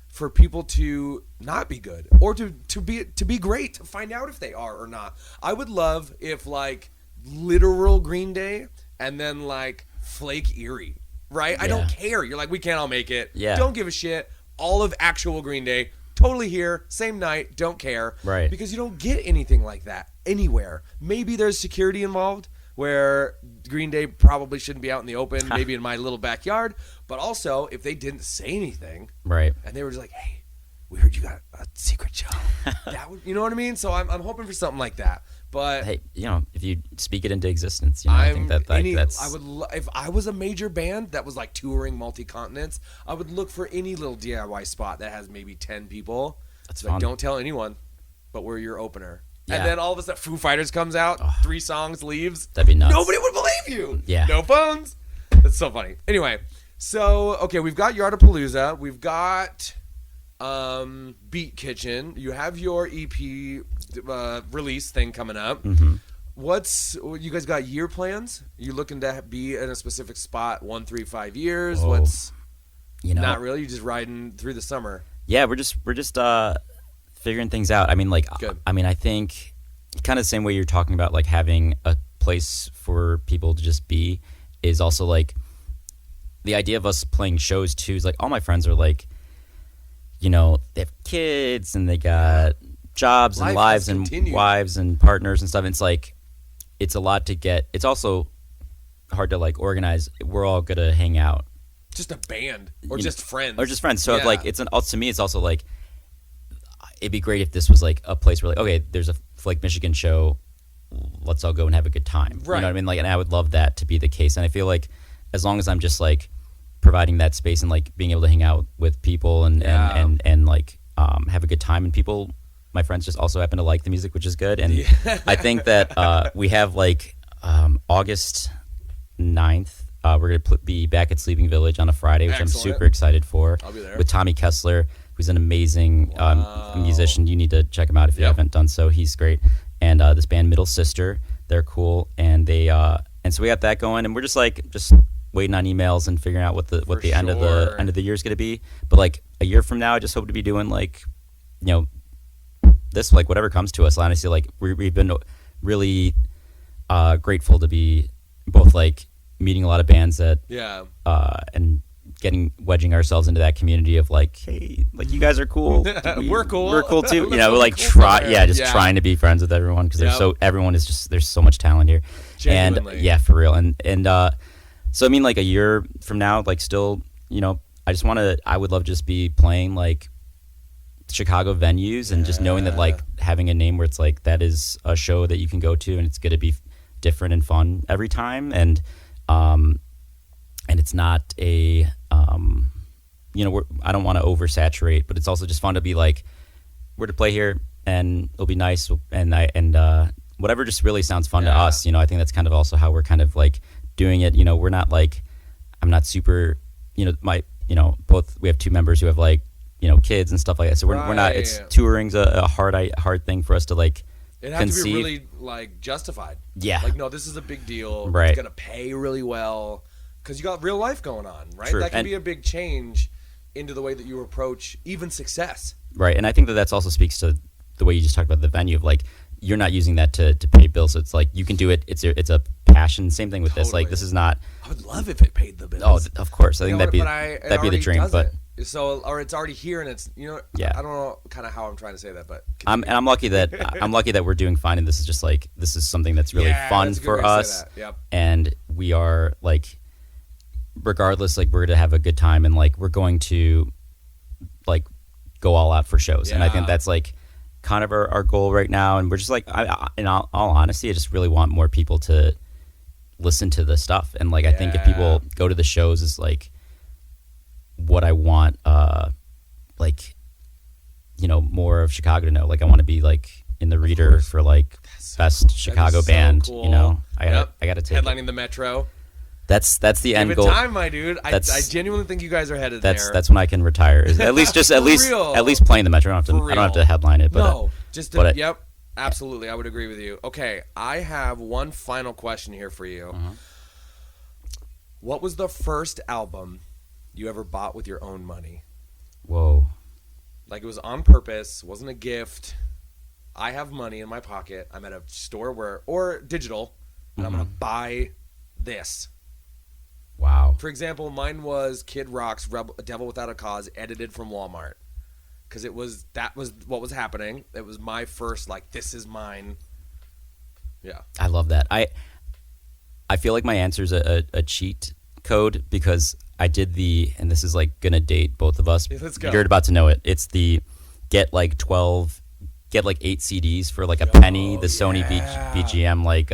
for people to not be good or to be great, to find out if they are or not. I would love if like literal Green Day and then like Flake Erie, right? I don't care. You're like, we can't all make it. Yeah. Don't give a shit. All of actual Green Day, totally here, same night, don't care. Right. Because you don't get anything like that anywhere. Maybe there's security involved where Green Day probably shouldn't be out in the open, maybe in my little backyard. But also, if they didn't say anything, Right. and they were just like, hey, we heard you got a secret show. That would, you know what I mean? So I'm hoping for something like that. But Hey, if you speak it into existence, I think that that's. I would if I was a major band that was like touring multi-continents, I would look for any little DIY spot that has maybe 10 people. That's like, fun. don't tell anyone, but we're your opener. Yeah. And then all of a sudden, Foo Fighters comes out, 3 songs, leaves. That'd be nuts. Nobody would believe you. Yeah. No phones. That's so funny. Anyway, so okay, we've got Yardapalooza. We've got Beat Kitchen. You have your EP release thing coming up. You guys got year plans? You looking to be in a specific spot 1, 3, 5 years? Oh. What's Not really. You're just riding through the summer. Yeah, we're just figuring things out. I mean, like, Good. I think kind of the same way you're talking about, like having a place for people to just be is also like the idea of us playing shows too. Is like all my friends are like, they have kids and they got jobs and Life lives has and continued. wives and partners and stuff. And it's like, it's a lot to get. It's also hard to like organize. We're all gonna hang out. Just a band or just friends. Or just friends. So Yeah. like to me, it's also like it'd be great if this was like a place where like, okay, there's a Flake Michigan show, let's all go and have a good time. Right. You know what I mean? Like, and I would love that to be the case. And I feel like as long as I'm just like providing that space and like being able to hang out with people and like have a good time, and people, my friends just also happen to like the music, which is good. And I think that we have like August 9th. We're going to be back at Sleeping Village on a Friday, which Excellent. I'm super excited for. I'll be there. With Tommy Kessler, who's an amazing musician. You need to check him out if you haven't done so. He's great. And this band, Middle Sister, they're cool. And they and so we got that going, and we're just waiting on emails and figuring out what the end of the year is going to be. But like a year from now, I just hope to be doing like, this, like whatever comes to us. Honestly, like we've been really grateful to be both like meeting a lot of bands that and wedging ourselves into that community of like, hey, like you guys are cool. We're cool. We're cool too. Let's We're go like cool trying somewhere. to be friends with everyone because everyone is just, there's so much talent here. Genuinely. And yeah, for real. And so I mean, like a year from now, like still, I would love to just be playing like Chicago venues and just knowing that like having a name where it's like that is a show that you can go to and it's going to be different and fun every time. And it's not a I don't want to oversaturate, but it's also just fun to be like, we're to play here and it'll be nice, and whatever just really sounds fun to us. I think that's kind of also how we're kind of like doing it. We're not like, I'm not super, both, we have 2 members who have like, kids and stuff like that. So we're not, it's touring's a hard thing for us to like It had to be really like justified. Yeah. Like, no, this is a big deal. Right. It's gonna pay really well because you got real life going on, right? True. That can be a big change into the way that you approach even success. Right, and I think that also speaks to the way you just talked about the venue of like you're not using that to pay bills. So it's like you can do it. It's a passion. Same thing with this. Like this is not. I would love if it paid the bills. Oh, of course. I think that'd be the dream. But so, or it's already here, and it's yeah. I don't know kind of how I'm trying to say that, but I'm lucky that we're doing fine, and this is just like this is something that's really fun for us. Yep. And we are like, regardless, like we're gonna have a good time, and like we're going to like go all out for shows, and I think that's like kind of our goal right now. And we're just like, in all honesty, I just really want more people to listen to the stuff, and like I think if people go to the shows is like what I want, like more of Chicago to know. Like I want to be like in the reader for like best Chicago band. Cool. I gotta take headlining it. the Metro. That's the end goal. Give it time, my dude. I genuinely think you guys are headed there. That's when I can retire. At least playing the Metro. I don't have to headline it. But yep, absolutely. I would agree with you. Okay, I have one final question here for you. Uh-huh. What was the first album you ever bought with your own money? Whoa. Like it was on purpose, wasn't a gift. I have money in my pocket. I'm at a store or digital, and I'm going to buy this. Wow. For example, mine was Kid Rock's Devil Without a Cause, edited from Walmart. Because that was what was happening. It was my first, like, this is mine. Yeah. I love that. I feel like my answer is a cheat code because I did and this is like going to date both of us. Let's go. You're about to know it. It's the get like 8 CDs for like a penny, the Sony BGM, like,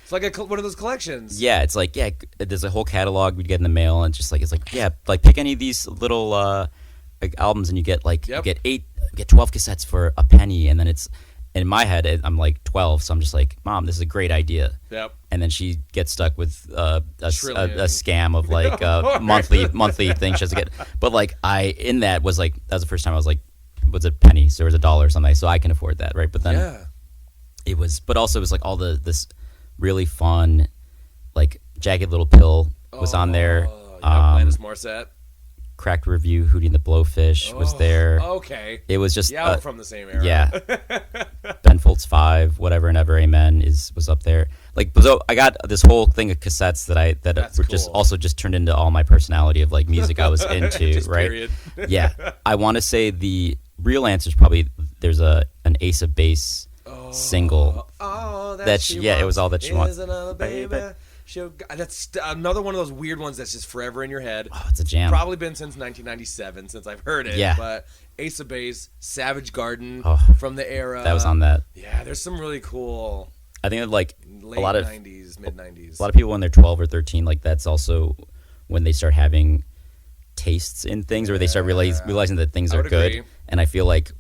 it's like one of those collections. Yeah, it's like, there's a whole catalog we'd get in the mail, and it's like, pick any of these little like albums, and you get like you get 12 cassettes for a penny, and then it's in my head I'm like 12, so I'm just like, Mom, this is a great idea. Yep. And then she gets stuck with a scam of like monthly thing she has to get. But like that was the first time I was like, was it penny? So it was $1 or something, so I can afford that, right? But then it was like all this really fun, like Jagged Little Pill was on there. Alanis Morissette. Cracked Review, Hootie and the Blowfish was there. Okay. It was just we're from the same era. Yeah. Ben Folds 5, Whatever and Ever Amen was up there. Like, so I got this whole thing of cassettes that were just turned into all my personality of like music I was into, right? Period. Yeah. I want to say the real answer is probably there's an Ace of Base single. It was All That She Wants. Baby. That's another one of those weird ones that's just forever in your head. Oh, it's a jam. Probably been since 1997 since I've heard it. Yeah. But Ace of Base, Savage Garden from the era. That was on that. Yeah, there's some really cool. I think like late a lot of 90s, mid 90s. A lot of people when they're 12 or 13, like that's also when they start having tastes in things, or they start realizing that things are good. Agree. And I feel like,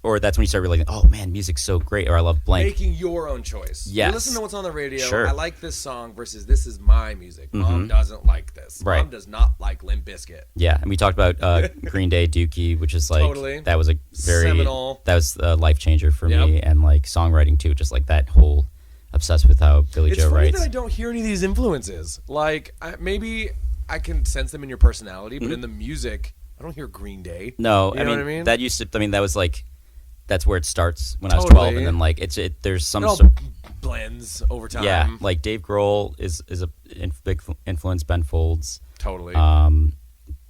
or that's when you start realizing, oh man, music's so great, or I love blank. Making your own choice. Yes. You listen to what's on the radio. Sure. I like this song versus this is my music. Mom doesn't like this. Right. Mom does not like Limp Bizkit. Yeah, and we talked about Green Day, Dookie, which is like that was a very seminal. That was a life changer for me, and like songwriting too, just like that whole obsessed with how Billy Joe writes. It's funny that I don't hear any of these influences. Like maybe I can sense them in your personality, but in the music, I don't hear Green Day. No, you know what I mean? That used to. I mean, that was like. That's where it starts when I was 12, and then like there's some blends over time. Yeah, like Dave Grohl is a big influence. Ben Folds, totally.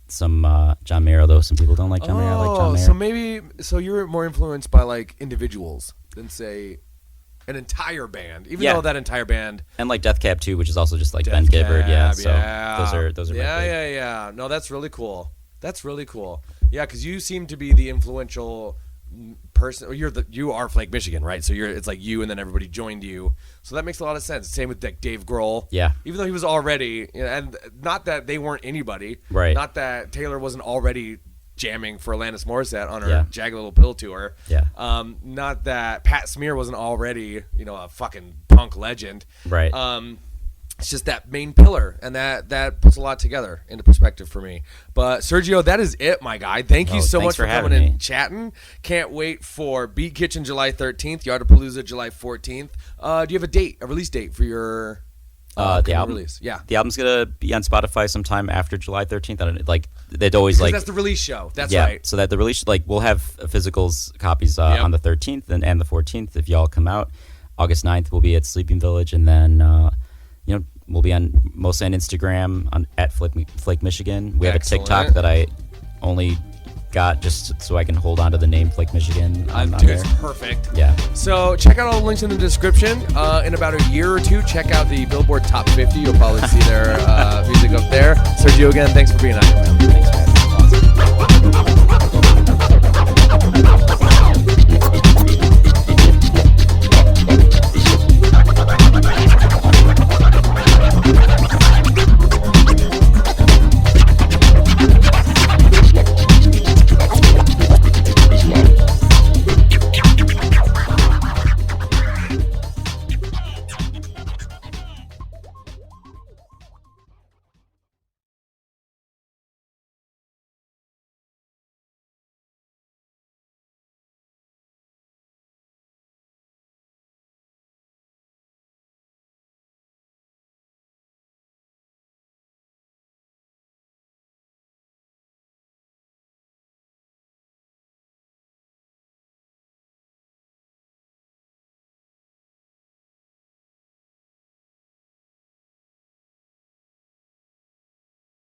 Some John Mayer, though some people don't like John Mayer. I like John Mayer. So you're more influenced by like individuals than say an entire band, even though that entire band and like Death Cab too, which is also just like Ben Gibbard. Yeah, so those are yeah. No, that's really cool. That's really cool. Yeah, because you seem to be the influential person, or you are Flake Michigan, right? So it's like you, and then everybody joined you. So that makes a lot of sense. Same with like Dave Grohl. Yeah. Even though he was already, and not that they weren't anybody. Right. Not that Taylor wasn't already jamming for Alanis Morissette on her Jagged Little Pill tour. Yeah. Not that Pat Smear wasn't already, a fucking punk legend. Right. it's just that main pillar, and that puts a lot together into perspective for me. But Sergio, that is it, my guy. Thank you so much for coming in and chatting. Can't wait for Beat Kitchen July 13th, Yardapalooza July 14th. Do you have a release date for your the album release? Yeah, the album's gonna be on Spotify sometime after July 13th. I don't like they'd always like that's the release show. That's yeah, right. So that the release we'll have physicals copies on the 13th and the 14th if y'all come out. August 9th we'll be at Sleeping Village, and then we'll be mostly on Instagram at Flake Michigan. We have a TikTok that I only got just so I can hold on to the name Flake Michigan. It's perfect. Yeah. So check out all the links in the description. In about a year or two, check out the Billboard Top 50. You'll probably see their music up there. Sergio, again, thanks for being on here, man.